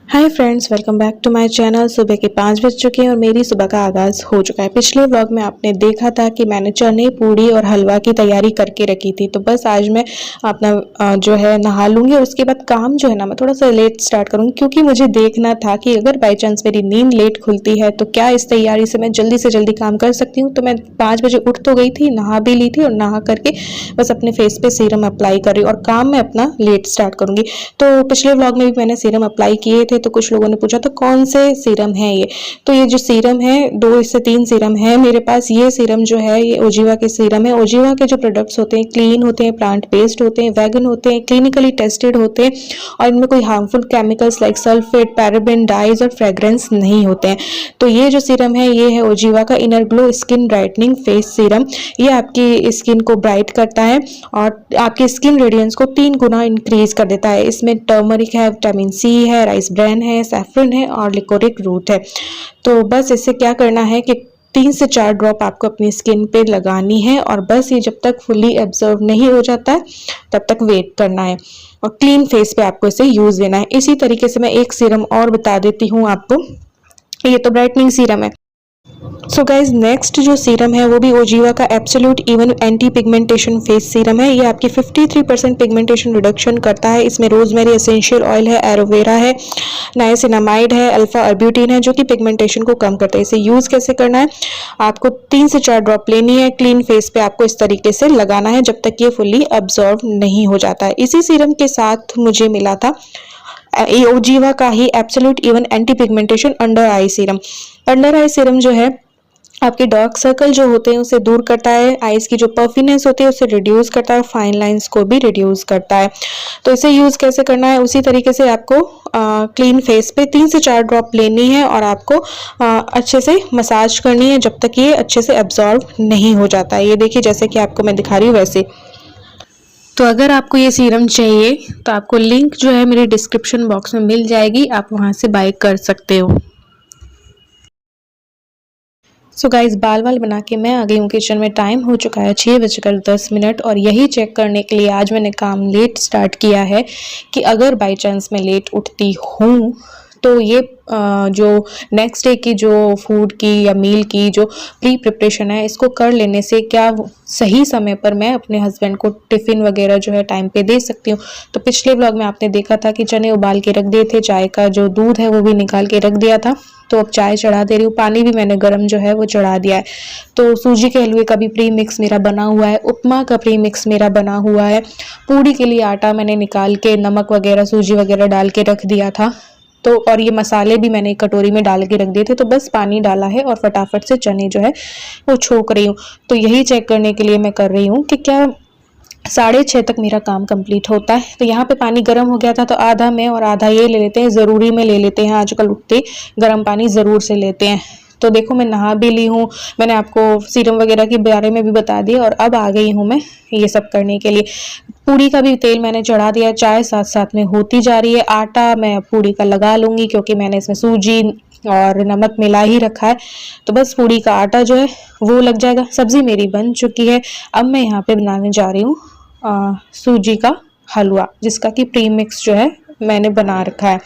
Hi friends, welcome back to my channel. सुबह के 5 बज चुके हैं और मेरी सुबह का आगाज़ हो चुका है। पिछले व्लॉग में आपने देखा था कि मैंने चने, पूड़ी और हलवा की तैयारी करके रखी थी। तो बस आज मैं अपना जो है नहा लूँगी और उसके बाद काम जो है ना मैं थोड़ा सा लेट स्टार्ट करूँगी, क्योंकि मुझे देखना था कि अगर बाई चांस मेरी नींद लेट खुलती है तो क्या इस तैयारी से मैं जल्दी से जल्दी काम कर सकती हूँ। तो मैं 5 बजे उठ तो गई थी, नहा भी ली थी और नहा करके बस अपने फेस पे सीरम अप्लाई कर रही हूँ और काम मैं अपना लेट स्टार्ट करूँगी। तो पिछले व्लॉग में भी मैंने सीरम अप्लाई किए थे, तो कुछ लोगों ने पूछा था कौन से सीरम है ये। तो ये जो सीरम है 2 से 3 सीरम है मेरे पास। ये सीरम जो है ये ओजीवा के सीरम है। ओजीवा के जो प्रोडक्ट्स होते हैं क्लीन होते हैं, प्लांट बेस्ड होते हैं, वेगन होते हैं, क्लिनिकली टेस्टेड होते हैं और इनमें कोई harmful chemicals like sulphate, paraben, dyes और फ्रेग्रेंस नहीं होते हैं। तो ये जो सीरम है ये है ओजीवा का inner glow skin brightening face serum. ये आपकी स्किन को ब्राइट करता है और आपकी स्किन रेडियंस को 3 गुना इंक्रीज कर देता है। इसमें टर्मरिक है, विटामिन सी है, राइस ब्रान है, सैफरन है और लिकोरिक रूट है। तो बस इससे क्या करना है कि 3 से 4 ड्रॉप आपको अपनी स्किन पे लगानी है और बस ये जब तक फुली एब्जॉर्ब नहीं हो जाता है तब तक वेट करना है और क्लीन फेस पे आपको इसे यूज देना है। इसी तरीके से मैं एक सीरम और बता देती हूँ आपको। ये तो ब्राइटनिंग सीरम है। सो गाइज नेक्स्ट जो सीरम है वो भी ओजीवा का absolute even anti pigmentation face serum है। ये आपकी 53% पिगमेंटेशन रिडक्शन करता है। इसमें रोजमेरी एसेंशियल ऑयल है, एलोवेरा है, नाइसिनामाइड है, अल्फा अर्ब्यूटिन है जो कि पिगमेंटेशन को कम करता है। इसे यूज कैसे करना है, आपको 3 से 4 ड्रॉप लेनी है, क्लीन फेस पे आपको इस तरीके से लगाना है जब तक ये फुली अब्जॉर्ब नहीं हो जाता है। इसी सीरम के साथ मुझे मिला था ओजीवा का ही absolute even anti pigmentation under eye serum. Under eye serum जो है आपके डार्क सर्कल जो होते हैं उसे दूर करता है, आईज की जो पफिनेस होती है उसे रिड्यूस करता है, फाइन लाइंस को भी रिड्यूस करता है। तो इसे यूज कैसे करना है, उसी तरीके से आपको क्लीन फेस पे 3 से 4 ड्रॉप लेनी है और आपको अच्छे से मसाज करनी है जब तक ये अच्छे से एब्जॉर्ब नहीं हो जाता है। ये देखिए जैसे कि आपको मैं दिखा रही हूँ वैसे। तो अगर आपको ये सीरम चाहिए तो आपको लिंक जो है मेरे डिस्क्रिप्शन बॉक्स में मिल जाएगी, आप वहां से बाय कर सकते हो। सो गाइज बाल वाल बना के मैं आ गई हूँ किचन में। टाइम हो चुका है 6:10 और यही चेक करने के लिए आज मैंने काम लेट स्टार्ट किया है कि अगर बाई चांस मैं लेट उठती हूँ तो ये जो नेक्स्ट डे की जो फूड की या मील की जो प्री प्रिपरेशन है इसको कर लेने से क्या सही समय पर मैं अपने हस्बैंड को टिफ़िन वगैरह जो है टाइम पे दे सकती हूँ। तो पिछले व्लॉग में आपने देखा था कि चने उबाल के रख दिए थे, चाय का जो दूध है वो भी निकाल के रख दिया था। तो अब चाय चढ़ा दे रही हूँ, पानी भी मैंने गर्म जो है वो चढ़ा दिया है। तो सूजी के हलवे का भी प्री मिक्स मेरा बना हुआ है, उपमा का प्री मिक्स मेरा बना हुआ है, पूड़ी के लिए आटा मैंने निकाल के नमक वगैरह सूजी वगैरह डाल के रख दिया था। तो और ये मसाले भी मैंने एक कटोरी में डाल के रख दिए थे। तो बस पानी डाला है और फटाफट से चने जो है वो छोक रही हूँ। तो यही चेक करने के लिए मैं कर रही हूँ कि क्या 6:30 तक मेरा काम कंप्लीट होता है। तो यहाँ पे पानी गर्म हो गया था तो आधा मैं और आधा ये ले लेते हैं, ज़रूरी में ले लेते हैं, आजकल उठते गर्म पानी ज़रूर से लेते हैं। तो देखो मैं नहा भी ली हूँ, मैंने आपको सीरम वगैरह के बारे में भी बता दिया और अब आ गई हूँ मैं ये सब करने के लिए। पूड़ी का भी तेल मैंने चढ़ा दिया, चाय साथ साथ में होती जा रही है। आटा मैं पूड़ी का लगा लूँगी क्योंकि मैंने इसमें सूजी और नमक मिला ही रखा है। तो बस पूड़ी का आटा जो है वो लग जाएगा। सब्जी मेरी बन चुकी है। अब मैं यहाँ पे बनाने जा रही हूँ सूजी का हलवा, जिसका कि प्री मिक्स जो है मैंने बना रखा है।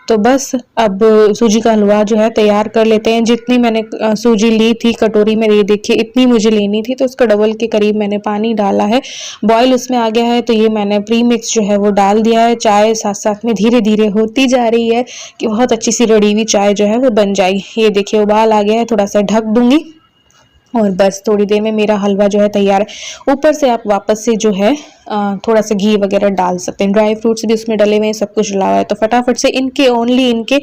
तो बस अब सूजी का हलवा जो है तैयार कर लेते हैं। जितनी मैंने सूजी ली थी कटोरी में, ये देखिए इतनी मुझे लेनी थी, तो उसका डबल के करीब मैंने पानी डाला है। बॉईल उसमें आ गया है तो ये मैंने प्री मिक्स जो है वो डाल दिया है। चाय साथ साथ में धीरे धीरे होती जा रही है कि बहुत अच्छी सी रड़ी हुई चाय जो है वो बन जाएगी। ये देखिए उबाल आ गया है, थोड़ा सा ढक दूंगी और बस थोड़ी देर में मेरा हलवा जो है तैयार है। ऊपर से आप वापस से जो है थोड़ा सा घी वगैरह डाल सकते हैं, ड्राई फ्रूट्स भी उसमें डले हुए हैं, सब कुछ डला हुआ है। तो फटाफट से इनके ओनली इनके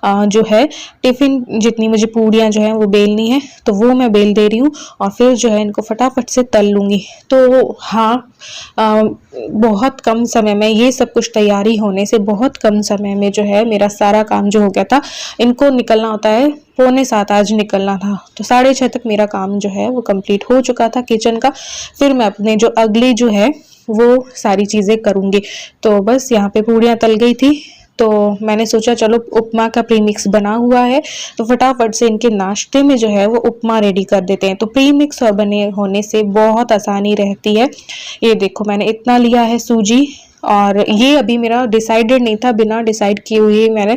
जो है टिफ़िन जितनी मुझे पूड़ियाँ जो हैं वो बेलनी है तो वो मैं बेल दे रही हूँ और फिर जो है इनको फटाफट से तल लूँगी। तो हाँ, बहुत कम समय में ये सब कुछ तैयारी होने से बहुत कम समय में जो है मेरा सारा काम जो हो गया था। इनको निकलना होता है 6:45 आज निकलना था, तो 6:30 तक मेरा काम जो है वो कंप्लीट हो चुका था किचन का। फिर मैं अपने जो अगली जो है वो सारी चीज़ें करूँगी। तो बस यहाँ पे पूड़ियाँ तल गई थी तो मैंने सोचा चलो उपमा का प्रीमिक्स बना हुआ है तो फटाफट से इनके नाश्ते में जो है वो उपमा रेडी कर देते हैं। तो प्रीमिक्स और बने होने से बहुत आसानी रहती है। ये देखो मैंने इतना लिया है सूजी और ये अभी मेरा डिसाइडेड नहीं था, बिना डिसाइड किए हुए मैंने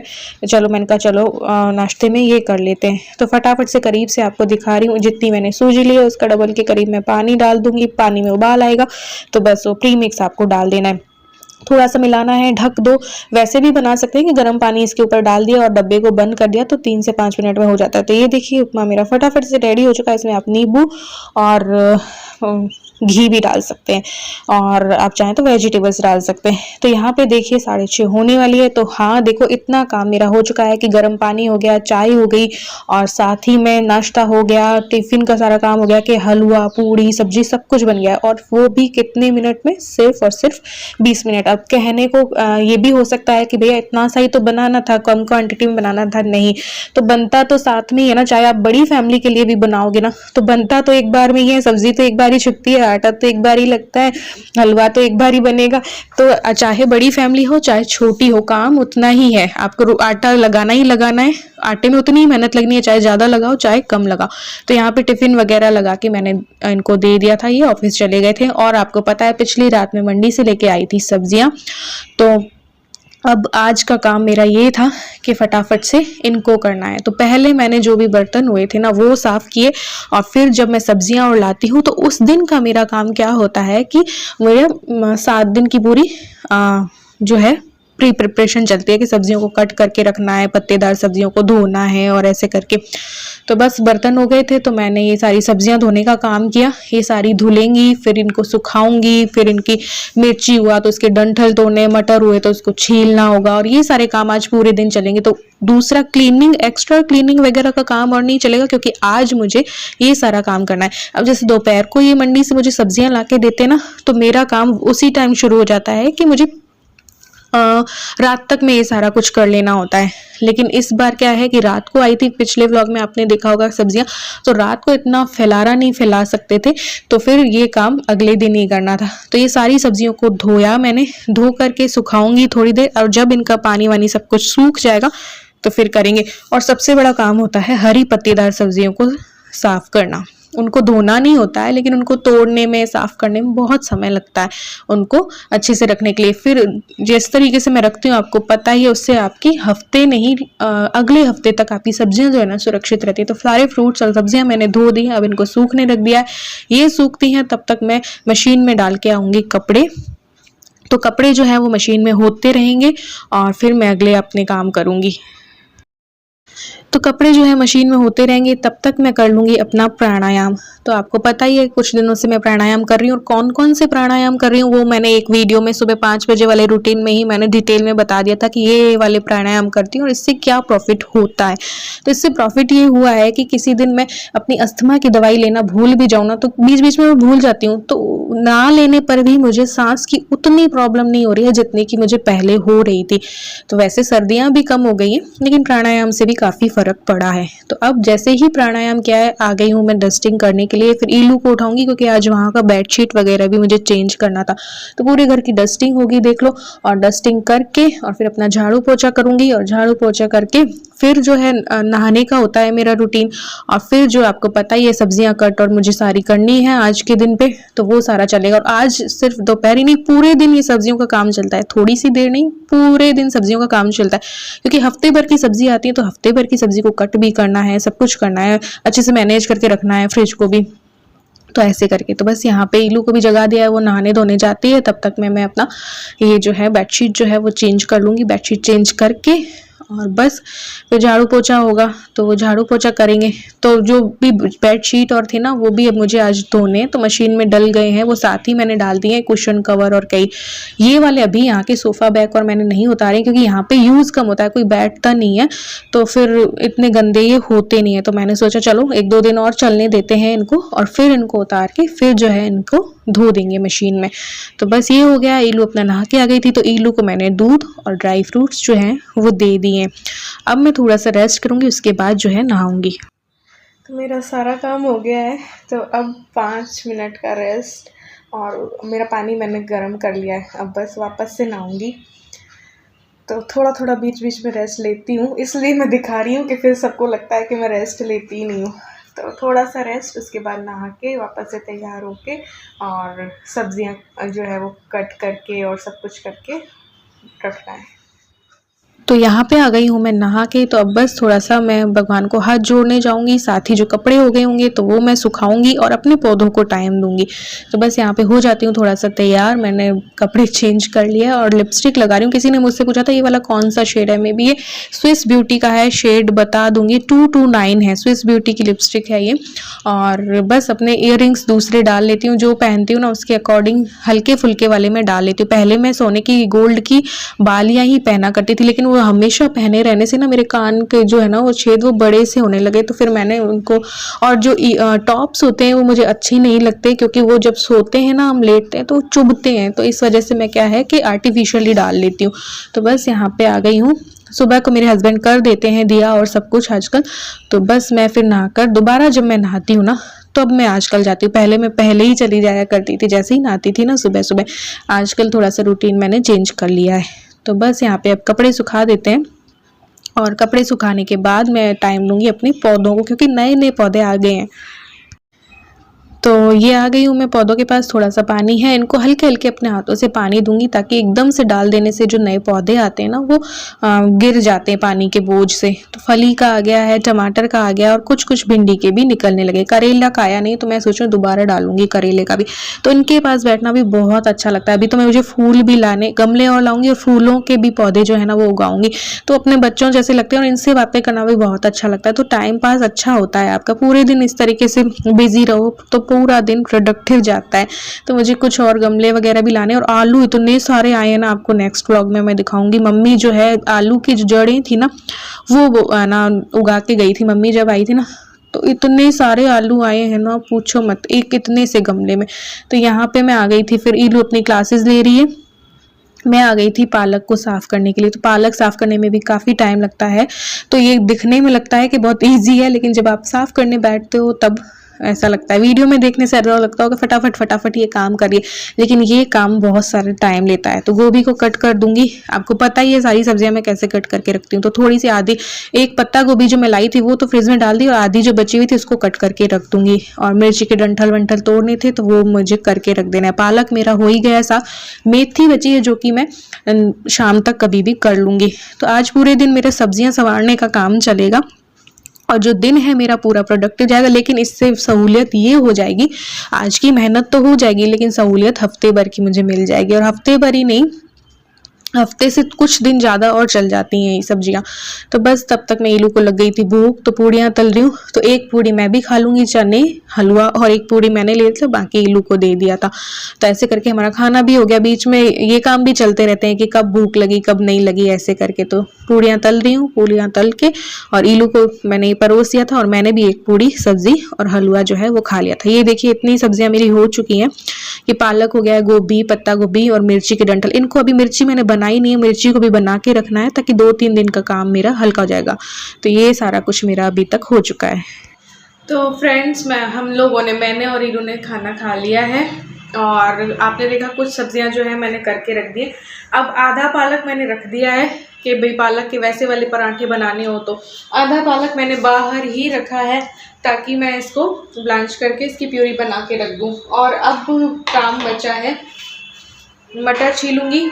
कहा चलो नाश्ते में ये कर लेते हैं। तो फटाफट से करीब से आपको दिखा रही हूँ, जितनी मैंने सूजी ली है उसका डबल के करीब मैं पानी डाल दूंगी। पानी में उबाल आएगा तो बस वो प्री मिक्स आपको डाल देना है, थोड़ा सा मिलाना है, ढक दो। वैसे भी बना सकते हैं कि गर्म पानी इसके ऊपर डाल दिया और डब्बे को बंद कर दिया तो 3 से 5 मिनट में हो जाता है। तो ये देखिए उपमा मेरा फटाफट से रेडी हो चुका है। इसमें आप नींबू और घी भी डाल सकते हैं और आप चाहें तो वेजिटेबल्स डाल सकते हैं। तो यहाँ पे देखिए 6:30 होने वाली है। तो हाँ देखो इतना काम मेरा हो चुका है कि गर्म पानी हो गया, चाय हो गई और साथ ही में नाश्ता हो गया, टिफिन का सारा काम हो गया कि हलवा पूड़ी सब्जी सब कुछ बन गया है। और वो भी कितने मिनट में, सिर्फ और सिर्फ 20 मिनट। अब कहने को ये भी हो सकता है कि भैया इतना सा ही तो बनाना था, कम क्वांटिटी में बनाना था। नहीं, तो बनता तो साथ में ही है ना। चाहे आप बड़ी फैमिली के लिए भी बनाओगे ना तो बनता तो एक बार में ही है। सब्जी तो एक बार ही छुपती है, आटा तो एक बार ही लगता है, हलवा तो एक बार ही बनेगा। तो चाहे बड़ी फैमिली हो चाहे छोटी हो, काम उतना ही है। आपको आटा लगाना ही लगाना है, आटे में उतनी ही मेहनत लगनी है, चाहे ज्यादा लगाओ चाहे कम लगाओ। तो यहाँ पे टिफिन वगैरह लगा के मैंने इनको दे दिया था, ये ऑफिस चले गए थे। और आपको पता है पिछली रात में मंडी से लेके आई थी सब्जियां। तो अब आज का काम मेरा ये था कि फटाफट से इनको करना है। तो पहले मैंने जो भी बर्तन हुए थे ना वो साफ किए, और फिर जब मैं सब्जियां और लाती हूँ तो उस दिन का मेरा काम क्या होता है कि मेरा 7 दिन की पूरी जो है प्री प्रिपरेशन चलती है कि सब्जियों को कट करके रखना है, पत्तेदार सब्जियों को धोना है और ऐसे करके। तो बस बर्तन हो गए थे तो मैंने ये सारी सब्जियां धोने का काम किया। ये सारी धुलेंगी, फिर इनको सुखाऊंगी, फिर इनकी मिर्ची हुआ तो इसके डंठल तोड़ने, मटर हुए तो उसको छीलना होगा, और ये सारे काम आज पूरे दिन चलेंगे। तो दूसरा क्लीनिंग, एक्स्ट्रा क्लीनिंग वगैरह का काम और नहीं चलेगा क्योंकि आज मुझे ये सारा काम करना है। अब जैसे दोपहर को ये मंडी से मुझे सब्जियां लाके देते ना तो मेरा काम उसी टाइम शुरू हो जाता है कि मुझे रात तक में ये सारा कुछ कर लेना होता है। लेकिन इस बार क्या है कि रात को आई थी, पिछले व्लॉग में आपने देखा होगा सब्जियां, तो रात को इतना फैलारा नहीं फैला सकते थे, तो फिर ये काम अगले दिन ही करना था। तो ये सारी सब्जियों को धोया मैंने, धो करके सुखाऊंगी थोड़ी देर, और जब इनका पानी वानी सब कुछ सूख जाएगा तो फिर करेंगे। और सबसे बड़ा काम होता है हरी पत्तेदार सब्जियों को साफ करना। उनको धोना नहीं होता है लेकिन उनको तोड़ने में, साफ करने में बहुत समय लगता है उनको अच्छे से रखने के लिए। फिर जिस तरीके से मैं रखती हूँ आपको पता ही है, उससे आपकी हफ्ते नहीं अगले हफ्ते तक आपकी सब्जियां जो है ना सुरक्षित रहती है। तो सारे फ्रूट्स और सब्जियां मैंने धो दी हैं, अब इनको सूखने रख दिया है। ये सूखती हैं तब तक मैं मशीन में डाल के आऊंगी कपड़े। तो कपड़े जो है वो मशीन में होते रहेंगे और फिर मैं अगले अपने काम करूंगी। तो कपड़े जो है मशीन में होते रहेंगे, तब तक मैं कर लूंगी अपना प्राणायाम। तो आपको पता ही है कुछ दिनों से मैं प्राणायाम कर रही हूँ, और कौन कौन से प्राणायाम कर रही हूँ वो मैंने एक वीडियो में सुबह 5 बजे वाले रूटीन में ही मैंने डिटेल में बता दिया था कि ये वाले प्राणायाम करती हूँ और इससे क्या प्रॉफिट होता है। तो इससे प्रॉफिट ये हुआ है कि किसी दिन मैं अपनी अस्थमा की दवाई लेना भूल भी जाऊँ ना, तो बीच बीच में मैं भूल जाती हूँ, तो ना लेने पर भी मुझे सांस की उतनी प्रॉब्लम नहीं हो रही है जितनी की मुझे पहले हो रही थी। तो वैसे सर्दियां भी कम हो गई हैं लेकिन प्राणायाम से भी काफी फर्क पड़ा है। तो अब जैसे ही प्राणायाम किया है आ गई हूँ मैं डस्टिंग करने के लिए। फिर ईलू को उठाऊंगी क्योंकि आज वहां का बेडशीट वगैरह भी मुझे चेंज करना था। तो पूरे घर की डस्टिंग होगी देख लो, और डस्टिंग करके और फिर अपना झाड़ू पोछा करूंगी, और झाड़ू पोछा करके फिर जो है नहाने का होता है मेरा रूटीन। और फिर जो आपको पता ही है सब्जियां कट और मुझे सारी करनी है आज के दिन पे, तो वो सारा चलेगा। और आज सिर्फ दोपहर ही नहीं, पूरे दिन ये सब्जियों का काम चलता है, थोड़ी सी देर नहीं, पूरे दिन सब्जियों का काम चलता है। क्योंकि हफ्ते भर की सब्जी आती है तो हफ्ते भर की सब्जी को कट भी करना है, सब कुछ करना है, अच्छे से मैनेज करके रखना है, फ्रिज को भी। तो ऐसे करके तो बस यहाँ पे ईलू को भी जगा दिया है, वो नहाने धोने जाती है, तब तक मैं अपना ये जो है बेडशीट जो है वो चेंज कर लूंगी। बेडशीट चेंज करके और बस फिर झाड़ू पोछा होगा तो वो झाड़ू पोछा करेंगे। तो जो भी बेडशीट और थे ना वो भी अब मुझे आज धोने, तो मशीन में डल गए हैं, वो साथ ही मैंने डाल दिए हैं, कुशन कवर और कई ये वाले। अभी यहाँ के सोफा बैग और मैंने नहीं उतारे क्योंकि यहाँ पे यूज कम होता है, कोई बैठता नहीं है, तो फिर इतने गंदे ये होते नहीं है। तो मैंने सोचा चलो 1-2 दिन और चलने देते हैं इनको, और फिर इनको उतार के फिर जो है इनको धो देंगे मशीन में। तो बस ये हो गया। ईलू अपना नहा के आ गई थी तो ईलू को मैंने दूध और ड्राई फ्रूट्स जो हैं वो दे दिए। अब मैं थोड़ा सा रेस्ट करूंगी, उसके बाद जो है नहाऊंगी। तो मेरा सारा काम हो गया है, तो अब 5 मिनट का रेस्ट, और मेरा पानी मैंने गर्म कर लिया है, अब बस वापस से नहाऊंगी। तो थोड़ा थोड़ा बीच बीच में रेस्ट लेती हूँ, इसलिए मैं दिखा रही हूँ कि फिर सबको लगता है कि मैं रेस्ट लेती ही नहीं हूँ। तो थोड़ा सा रेस्ट, उसके बाद नहा के वापस से तैयार होके और सब्जियां जो है वो कट करके और सब कुछ करके रखना है। तो यहाँ पे आ गई हूँ मैं नहा के। तो अब बस थोड़ा सा मैं भगवान को हाथ जोड़ने जाऊँगी, साथ ही जो कपड़े हो गए होंगे तो वो मैं सुखाऊंगी और अपने पौधों को टाइम दूंगी। तो बस यहाँ पे हो जाती हूँ थोड़ा सा तैयार। मैंने कपड़े चेंज कर लिया और लिपस्टिक लगा रही हूँ। किसी ने मुझसे पूछा था ये वाला कौन सा शेड है, मे बी ये स्विस ब्यूटी का है, शेड बता दूंगी 229 है, स्विस ब्यूटी की लिपस्टिक है ये। और बस अपने इयर दूसरे डाल लेती हूँ, जो पहनती हूँ ना उसके अकॉर्डिंग हल्के फुल्के वाले मैं डाल लेती हूँ। पहले मैं सोने की गोल्ड की बालियां ही पहना करती थी, लेकिन वो हमेशा पहने रहने से ना मेरे कान के जो है ना वो छेद वो बड़े से होने लगे। तो फिर मैंने उनको, और जो टॉप्स होते हैं वो मुझे अच्छे नहीं लगते, क्योंकि वो जब सोते हैं ना हम लेटते हैं तो चुभते हैं। तो इस वजह से मैं क्या है कि आर्टिफिशियली डाल लेती हूँ। तो बस यहाँ पे आ गई हूँ। सुबह को मेरे हस्बैंड कर देते हैं दिया और सब कुछ आजकल। तो बस मैं फिर नहाकर दोबारा जब मैं नहाती हूँ ना तो अब मैं आजकल जाती हूँ, पहले मैं पहले ही चली जाया करती थी जैसे ही नहाती थी ना सुबह सुबह। आजकल थोड़ा सा रूटीन मैंने चेंज कर लिया है। तो बस यहाँ पे अब कपड़े सुखा देते हैं और कपड़े सुखाने के बाद मैं टाइम लूँगी अपने पौधों को, क्योंकि नए नए पौधे आ गए हैं। तो ये आ गई हूँ मैं पौधों के पास। थोड़ा सा पानी है, इनको हल्के हल्के अपने हाथों से पानी दूंगी, ताकि एकदम से डाल देने से जो नए पौधे आते हैं ना वो गिर जाते हैं पानी के बोझ से। तो फली का आ गया है, टमाटर का आ गया और कुछ कुछ भिंडी के भी निकलने लगे। करेला का आया नहीं, तो मैं सोच रही हूँ दोबारा डालूंगी करेले का भी। तो इनके पास बैठना भी बहुत अच्छा लगता है। अभी तो मैं मुझे फूल भी लाने, गमले और लाऊंगी और फूलों के भी पौधे जो है ना वो उगाऊंगी। तो अपने बच्चों जैसे लगते हैं और इनसे बातें करना भी बहुत अच्छा लगता है। तो टाइम पास अच्छा होता है आपका, पूरे दिन इस तरीके से बिजी रहो तो पूरा दिन प्रोडक्टिव जाता है। तो मुझे कुछ और गमले वगैरह भी लाने, और आलू इतने सारे आए हैं ना, आपको नेक्स्ट व्लॉग में मैं दिखाऊंगी। मम्मी जो है आलू की जो जड़ें थी ना वो ना उगा के गई थी मम्मी जब आई थी ना, तो इतने सारे आलू आए हैं ना पूछो मत, एक इतने से गमले में। तो यहाँ पे मैं आ गई थी, फिर ईलू अपनी क्लासेस ले रही है, मैं आ गई थी पालक को साफ करने के लिए। तो पालक साफ करने में भी काफ़ी टाइम लगता है। तो ये दिखने में लगता है कि बहुत इजी है, लेकिन जब आप साफ करने बैठते हो तब ऐसा लगता है, वीडियो में देखने से ऐसा लगता होगा फटाफट फटाफट ये काम करिए, लेकिन ये काम बहुत सारे टाइम लेता है। तो गोभी को कट कर दूंगी, आपको पता ही है सारी सब्जियां मैं कैसे कट करके रखती हूँ। तो थोड़ी सी आधी, एक पत्ता गोभी जो मैं लाई थी वो तो फ्रिज में डाल दी, और आधी जो बची हुई थी उसको कट करके रख दूंगी। और मिर्ची के डंठल वंठल तोड़ने थे तो वो मुझे करके रख देना है। पालक मेरा हो ही गया साफ, मेथी बची है जो कि मैं शाम तक कभी भी कर लूंगी। तो आज पूरे दिन मेरे सब्जियां संवारने का काम चलेगा और जो दिन है मेरा पूरा प्रोडक्टिव जाएगा। लेकिन इससे सहूलियत ये हो जाएगी, आज की मेहनत तो हो जाएगी लेकिन सहूलियत हफ्ते भर की मुझे मिल जाएगी। और हफ्ते भर ही नहीं, हफ्ते से कुछ दिन ज़्यादा और चल जाती हैं ये सब्जियां। तो बस तब तक मैं ईलू को लग गई थी भूख, तो पूड़ियाँ तल रही हूँ। तो एक पूड़ी मैं भी खा लूँगी, चने हलवा, और एक पूड़ी मैंने ले ली, बाकी ईलू को दे दिया था। तो ऐसे करके हमारा खाना भी हो गया। बीच में ये काम भी चलते रहते हैं कि कब भूख लगी कब नहीं लगी, ऐसे करके। तो पूड़ियाँ तल रही हूँ, पूड़ियाँ तल के और ईलू को मैंने परोस दिया था, और मैंने भी एक पूड़ी सब्जी और हलवा जो है वो खा लिया था। ये देखिए इतनी सब्जियां मेरी हो चुकी हैं। कि पालक हो गया, गोभी, पत्ता गोभी और मिर्ची के डंठल। इनको अभी मिर्ची मैंने बनाई नहीं है, मिर्ची को भी बना के रखना है ताकि 2-3 दिन का काम मेरा हल्का हो जाएगा। तो ये सारा कुछ मेरा अभी तक हो चुका है। तो फ्रेंड्स हम लोगों ने, मैंने और ईलू ने खाना खा लिया है, और आपने देखा कुछ सब्जियां जो है मैंने करके रख दी। अब आधा पालक मैंने रख दिया है कि भाई पालक के वैसे वाले पराठे बनाने हो, तो आधा पालक मैंने बाहर ही रखा है ताकि मैं इसको ब्लांच करके इसकी प्यूरी बना के रख दूँ। और अब काम बचा है, मटर छीलूँगी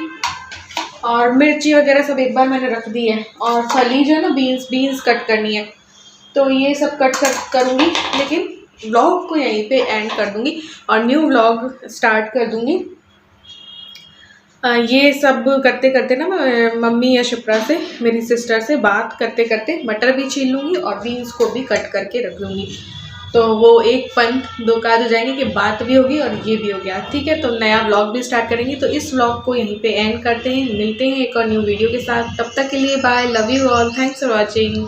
और मिर्ची वगैरह सब एक बार मैंने रख दी है, और फली जो है ना बीन्स कट करनी है, तो ये सब कट करूँगी। लेकिन व्लॉग को यहीं पे एंड कर दूँगी और न्यू व्लॉग स्टार्ट कर दूँगी। ये सब करते करते ना मैं मम्मी या शिप्रा से, मेरी सिस्टर से बात करते करते मटर भी छील लूँगी और बीन्स को भी कट करके रख लूँगी। तो वो एक पंथ दो काज हो जाएंगे कि बात भी होगी और ये भी हो गया। ठीक है, तो नया व्लॉग भी स्टार्ट करेंगे। तो इस व्लॉग को यहीं पे एंड करते हैं, मिलते हैं एक और न्यू वीडियो के साथ। तब तक के लिए bye, love you all, thanks for watching.